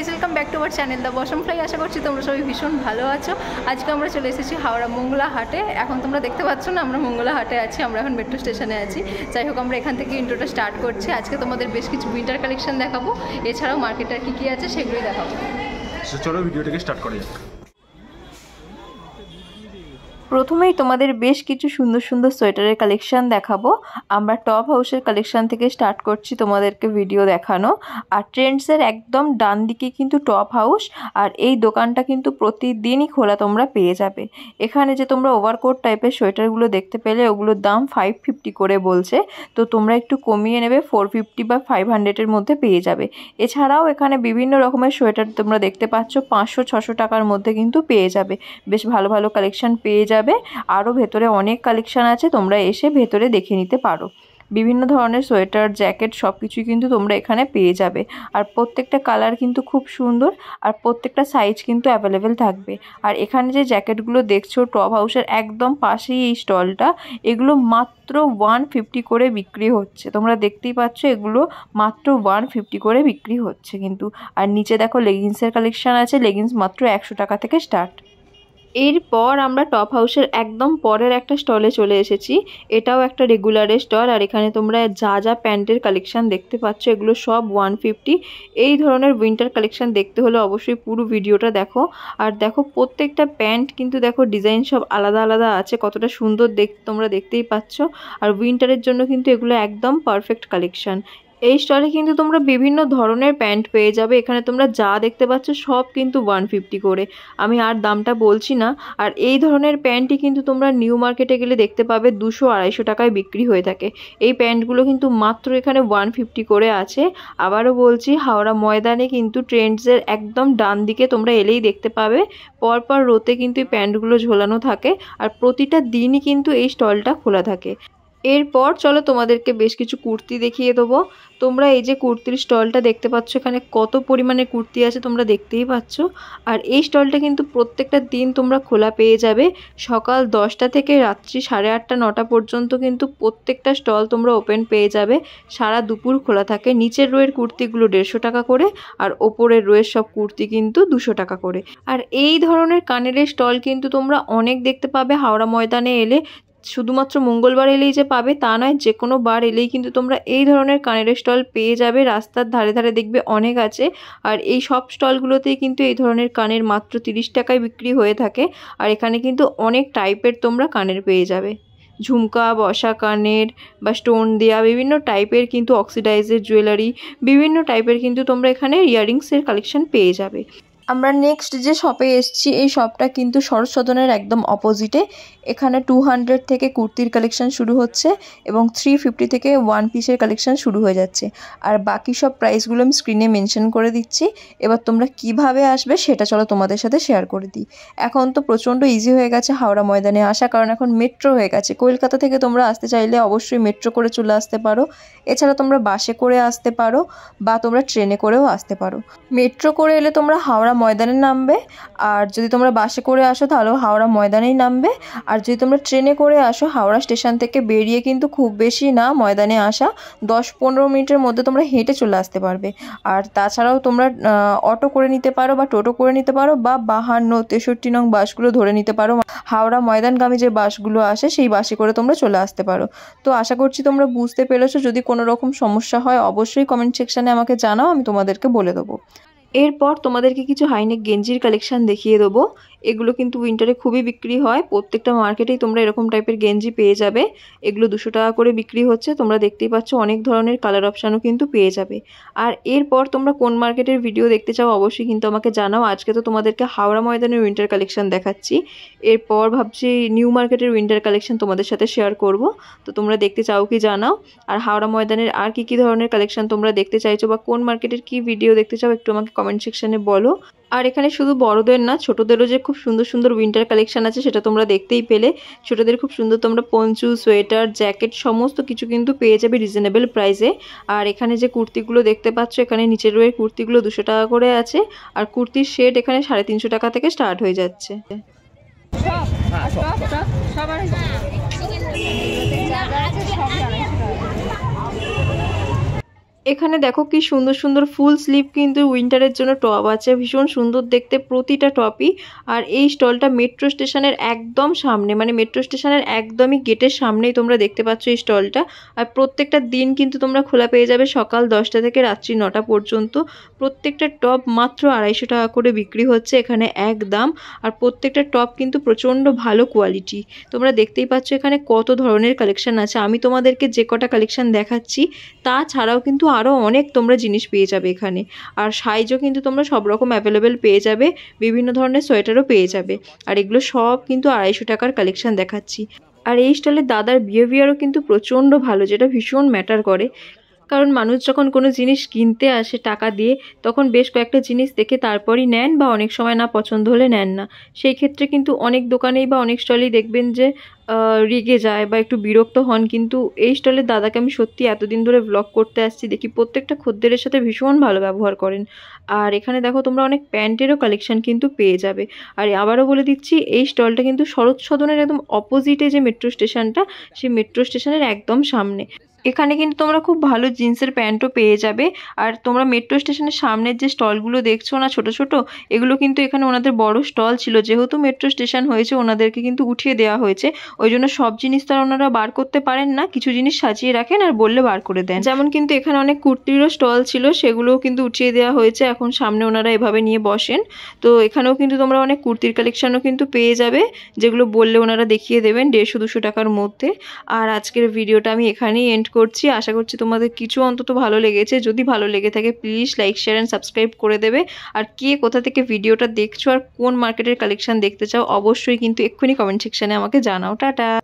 Welcome back to our channel the बसम fly. आशा करছি তোমরা সবাই ভীষণ ভালো আছো। আজকে আমরা চলে এসেছি হাওড়া মঙ্গলা হাটে। এখন তোমরা দেখতে পাচ্ছ না আমরা মঙ্গলা হাটে আছি, আমরা এখন মেট্রো স্টেশনে আছি। যাই হোক আমরা এখান থেকে ইন্ট্রোটা স্টার্ট করছি। আজকে তোমাদের বেশ কিছু উইন্টার কালেকশন দেখাবো, এছাড়াও মার্কেটে কি কি আছে সেগুলোই দেখাবো। চলো ভিডিওটাকে স্টার্ট করা যাক। প্রথমেই তোমাদের বেশ কিছু সুন্দর সুন্দর সোয়েটারের কালেকশন দেখাবো। আমরা টপ হাউসের কালেকশন থেকে স্টার্ট করছি তোমাদেরকে ভিডিও দেখানো। আর ট্রেন্ডসের একদম ডান দিকে কিন্তু টপ হাউস, আর এই দোকানটা কিন্তু প্রতিদিনই খোলা তোমরা পেয়ে যাবে। এখানে যে তোমরা ওভারকোট টাইপের সোয়েটারগুলো দেখতে পেলে ওগুলোর দাম 550 করে বলছে, তো তোমরা একটু কমিয়ে নেবে, 450 বা 500-এর মধ্যে পেয়ে যাবে। এছাড়াও এখানে বিভিন্ন রকমের সোয়েটার তোমরা দেখতে পাচ্ছ 500-600 টাকার মধ্যে কিন্তু পেয়ে যাবে। বেশ ভালো ভালো কালেকশন পেয়ে যাবে। আরো ভেতরে অনেক কালেকশন আছে, তোমরা এসে ভেতরে দেখে নিতে পারো। বিভিন্ন ধরনের সোয়েটার, জ্যাকেট সবকিছুই কিন্তু তোমরা এখানে পেয়ে যাবে। আর প্রত্যেকটা কালার কিন্তু খুব সুন্দর, আর প্রত্যেকটা সাইজ কিন্তু অ্যাভেলেবেল থাকবে। আর এখানে যে জ্যাকেটগুলো দেখছো টপ হাউসের একদম পাশেই এই স্টলটা, এগুলো মাত্র 150 করে বিক্রি হচ্ছে। তোমরা দেখতেই পাচ্ছ এগুলো মাত্র 150 করে বিক্রি হচ্ছে কিন্তু। আর নিচে দেখো লেগিংসের কালেকশন আছে, লেগিংস মাত্র 100 টাকা থেকে স্টার্ট। এরপর আমরা টপ হাউসের একদম পরের একটা স্টলে চলে এসেছি। এটাও একটা রেগুলারের স্টল, আর এখানে তোমরা যা প্যান্টের কালেকশন দেখতে পাচ্ছ এগুলো সব 150। এই ধরনের উইন্টার কালেকশন দেখতে হলে অবশ্যই পুরো ভিডিওটা দেখো। আর দেখো প্রত্যেকটা প্যান্ট কিন্তু দেখো ডিজাইন সব আলাদা আলাদা আছে, কতটা সুন্দর তোমরা দেখতেই পাচ্ছ। আর উইন্টারের জন্য কিন্তু এগুলো একদম পারফেক্ট কালেকশন। এই স্টলে কিন্তু তোমরা বিভিন্ন ধরনের প্যান্ট পেয়ে যাবে। এখানে তোমরা যা দেখতে পাচ্ছ সব কিন্তু 150 করে, আমি আর দামটা বলছি না। আর এই ধরনের প্যান্টই কিন্তু তোমরা নিউ মার্কেটে গেলে দেখতে পাবে 200-250 টাকায় বিক্রি হয়ে থাকে। এই প্যান্টগুলো কিন্তু মাত্র এখানে 150 করে আছে। আবারও বলছি, হাওড়া ময়দানে কিন্তু ট্রেন্ডসের একদম ডান দিকে তোমরা এলেই দেখতে পাবে পরপর রোতে কিন্তু এই প্যান্টগুলো ঝোলানো থাকে। আর প্রতিটা দিনই কিন্তু এই স্টলটা খোলা থাকে। এরপর চলো তোমাদেরকে বেশ কিছু কুর্তি দেখিয়ে দেবো। তোমরা এই যে কুর্তির স্টলটা দেখতে পাচ্ছ, এখানে কত পরিমাণে কুর্তি আছে তোমরা দেখতেই পাচ্ছ। আর এই স্টলটা কিন্তু প্রত্যেকটা দিন তোমরা খোলা পেয়ে যাবে। সকাল 10টা থেকে রাত্রি 8:30-9টা পর্যন্ত কিন্তু প্রত্যেকটা স্টল তোমরা ওপেন পেয়ে যাবে। সারা দুপুর খোলা থাকে। নিচের রোয়ের কুর্তিগুলো 150 টাকা করে, আর ওপরের রোয়ের সব কুর্তি কিন্তু 200 টাকা করে। আর এই ধরনের কানের স্টল কিন্তু তোমরা অনেক দেখতে পাবে হাওড়া ময়দানে এলে। শুধুমাত্র মঙ্গলবার এলেই যে পাবে তা নয়, যে কোনো বার এলেই কিন্তু তোমরা এই ধরনের কানের স্টল পেয়ে যাবে। রাস্তার ধারে ধারে দেখবে অনেক আছে। আর এই সব স্টলগুলোতেই কিন্তু এই ধরনের কানের মাত্র 30 টাকায় বিক্রি হয়ে থাকে। আর এখানে কিন্তু অনেক টাইপের তোমরা কানের পেয়ে যাবে, ঝুমকা, বসা কানের বা স্টোন দেওয়া বিভিন্ন টাইপের কিন্তু অক্সিডাইজের জুয়েলারি, বিভিন্ন টাইপের কিন্তু তোমরা এখানে ইয়াররিংসের কালেকশন পেয়ে যাবে। আমরা নেক্সট যে শপে এসেছি, এই শপটা কিন্তু শরৎ সদনের একদম অপোজিটে। এখানে 200 থেকে কুর্তির কালেকশন শুরু হচ্ছে এবং 350 থেকে 1 পিসের কালেকশন শুরু হয়ে যাচ্ছে। আর বাকি সব প্রাইসগুলো আমি স্ক্রিনে মেনশন করে দিচ্ছি। এবার তোমরা কিভাবে আসবে সেটা চলো তোমাদের সাথে শেয়ার করে দিই। এখন তো প্রচণ্ড ইজি হয়ে গেছে হাওড়া ময়দানে আসা, কারণ এখন মেট্রো হয়ে গেছে। কলকাতা থেকে তোমরা আসতে চাইলে অবশ্যই মেট্রো করে চলে আসতে পারো। এছাড়া তোমরা বাসে করে আসতে পারো বা তোমরা ট্রেনে করেও আসতে পারো। মেট্রো করে এলে তোমরা হাওড়া ময়দানে নামবে, আর যদি তোমরা বাসে করে আসো তাহলেও হাওড়া ময়দানেই নামবে। আর যদি তোমরা ট্রেনে করে আসো, হাওড়া স্টেশন থেকে বেরিয়ে কিন্তু খুব বেশি না ময়দানে আসা, 10-15 মিনিটের মধ্যে তোমরা হেঁটে চলে আসতে পারবে। আর তাছাড়াও তোমরা অটো করে নিতে পারো বা টোটো করে নিতে পারো, বা 52-63 নং বাসগুলো ধরে নিতে পারো। হাওড়া ময়দানগামী যে বাসগুলো আসে সেই বাসে করে তোমরা চলে আসতে পারো। তো আশা করছি তোমরা বুঝতে পেরেছো। যদি কোনো রকম সমস্যা হয় অবশ্যই কমেন্ট সেকশানে আমাকে জানাও, আমি তোমাদেরকে বলে দেবো। এরপর তোমাদেরকে কিছু হাইনেক গেঞ্জির কালেকশন দেখিয়ে দেবো। এগুলো কিন্তু উইন্টারে খুবই বিক্রি হয়। প্রত্যেকটা মার্কেটেই তোমরা এরকম টাইপের গেঞ্জি পেয়ে যাবে। এগুলো 200 টাকা করে বিক্রি হচ্ছে। তোমরা দেখতেই পাচ্ছ অনেক ধরনের কালার অপশানও কিন্তু পেয়ে যাবে। আর এরপর তোমরা কোন মার্কেটের ভিডিও দেখতে চাও অবশ্যই কিন্তু আমাকে জানাও। আজকে তো তোমাদেরকে হাওড়া ময়দানের উইন্টার কালেকশন দেখাচ্ছি। এরপর ভাবছি নিউ মার্কেটের উইন্টার কালেকশন তোমাদের সাথে শেয়ার করব। তো তোমরা দেখতে চাও কি জানাও। আর হাওড়া ময়দানের আর কি ধরনের কালেকশন তোমরা দেখতে চাইছো বা কোন মার্কেটের কি ভিডিও দেখতে চাও একটু আমাকে কমেন্ট সেকশনে বলো। আর এখানে শুধু বড়দের না, ছোটদেরও যে খুব সুন্দর সুন্দর উইন্টার কালেকশন আছে সেটা তোমরা দেখতেই পেলে। ছোটদের খুব সুন্দর তোমরা পঞ্চু, সোয়েটার, জ্যাকেট সমস্ত কিছু কিন্তু পেয়ে যাবে রিজনেবল প্রাইসে। আর এখানে যে কুর্তিগুলো দেখতে পাচ্ছ, এখানে নিচের রোয়ের কুর্তিগুলো 200 টাকা করে আছে, আর কুর্তির সেট এখানে 350 টাকা থেকে স্টার্ট হয়ে যাচ্ছে। এখানে দেখো কি সুন্দর সুন্দর ফুল স্লিভ কিন্তু উইন্টারের জন্য টপ আছে, ভীষণ সুন্দর দেখতে প্রতিটা টপই। আর এই স্টলটা মেট্রো স্টেশনের একদম সামনে, মানে মেট্রো স্টেশনের একদমই গেটের সামনেই তোমরা দেখতে পাচ্ছ এই স্টলটা। আর প্রত্যেকটা দিন কিন্তু তোমরা খোলা পেয়ে যাবে সকাল 10টা থেকে রাত্রি 9টা পর্যন্ত। প্রত্যেকটা টপ মাত্র 250 টাকা করে বিক্রি হচ্ছে এখানে এক দাম। আর প্রত্যেকটা টপ কিন্তু প্রচণ্ড ভালো কোয়ালিটি। তোমরা দেখতেই পাচ্ছ এখানে কত ধরনের কালেকশন আছে। আমি তোমাদেরকে যে কটা কালেকশন দেখাচ্ছি তাছাড়াও কিন্তু আরও অনেক তোমরা জিনিস পেয়ে যাবে এখানে। আর সাইজও কিন্তু তোমরা সব রকম অ্যাভেলেবেল পেয়ে যাবে, বিভিন্ন ধরনের সোয়েটারও পেয়ে যাবে। আর এগুলো সব কিন্তু 250 টাকার কালেকশন দেখাচ্ছি। আর এই স্টলের দাদার বিহেভিয়ারও কিন্তু প্রচণ্ড ভালো, যেটা ভীষণ ম্যাটার করে। কারণ মানুষ যখন কোনো জিনিস কিনতে আসে টাকা দিয়ে, তখন বেশ কয়েকটা জিনিস দেখে তারপরই নেন, বা অনেক সময় না পছন্দ হলে নেন না। সেই ক্ষেত্রে কিন্তু অনেক দোকানেই বা অনেক স্টলেই দেখবেন যে রেগে যায় বা একটু বিরক্ত হন। কিন্তু এই স্টলের দাদাকে আমি সত্যি এতদিন ধরে ব্লগ করতে আসছি, দেখি প্রত্যেকটা খদ্দেরের সাথে ভীষণ ভালো ব্যবহার করেন। আর এখানে দেখো তোমরা অনেক প্যান্টেরও কালেকশন কিন্তু পেয়ে যাবে। আর আবারও বলে দিচ্ছি, এই স্টলটা কিন্তু শরৎ সদনের একদম অপোজিটে যে মেট্রো স্টেশনটা, সেই মেট্রো স্টেশনের একদম সামনে। এখানে কিন্তু তোমরা খুব ভালো জিন্সের প্যান্টও পেয়ে যাবে। আর তোমরা মেট্রো স্টেশনের সামনের যে স্টলগুলো দেখছো না ছোট ছোট, এগুলো কিন্তু এখানে ওনাদের বড় স্টল ছিল। যেহেতু মেট্রো স্টেশন হয়েছে ওনাদেরকে কিন্তু উঠিয়ে দেওয়া হয়েছে, ওই জন্য সব জিনিস তো ওনারা বার করতে পারেন না, কিছু জিনিস সাজিয়ে রাখেন আর বললে বার করে দেন। যেমন কিন্তু এখানে অনেক কুর্তিরও স্টল ছিল, সেগুলোও কিন্তু উঠিয়ে দেওয়া হয়েছে, এখন সামনে ওনারা এভাবে নিয়ে বসেন। তো এখানেও কিন্তু তোমরা অনেক কুর্তির কালেকশনও কিন্তু পেয়ে যাবে, যেগুলো বললে ওনারা দেখিয়ে দেবেন 150-200 টাকার মধ্যে। আর আজকের ভিডিওটা আমি এখানেই এন্ড করছি। আশা করছি তোমাদের কিছু অন্তত ভালো লেগেছে। যদি ভালো লেগে থাকে please like, share and subscribe করে দেবে। আর কে কোথা থেকে ভিডিওটা দেখছো আর কোন মার্কেটের কালেকশন দেখতে চাও অবশ্যই কিন্তু এক্ষুনি কমেন্ট সেকশনে আমাকে জানাও। টাটা।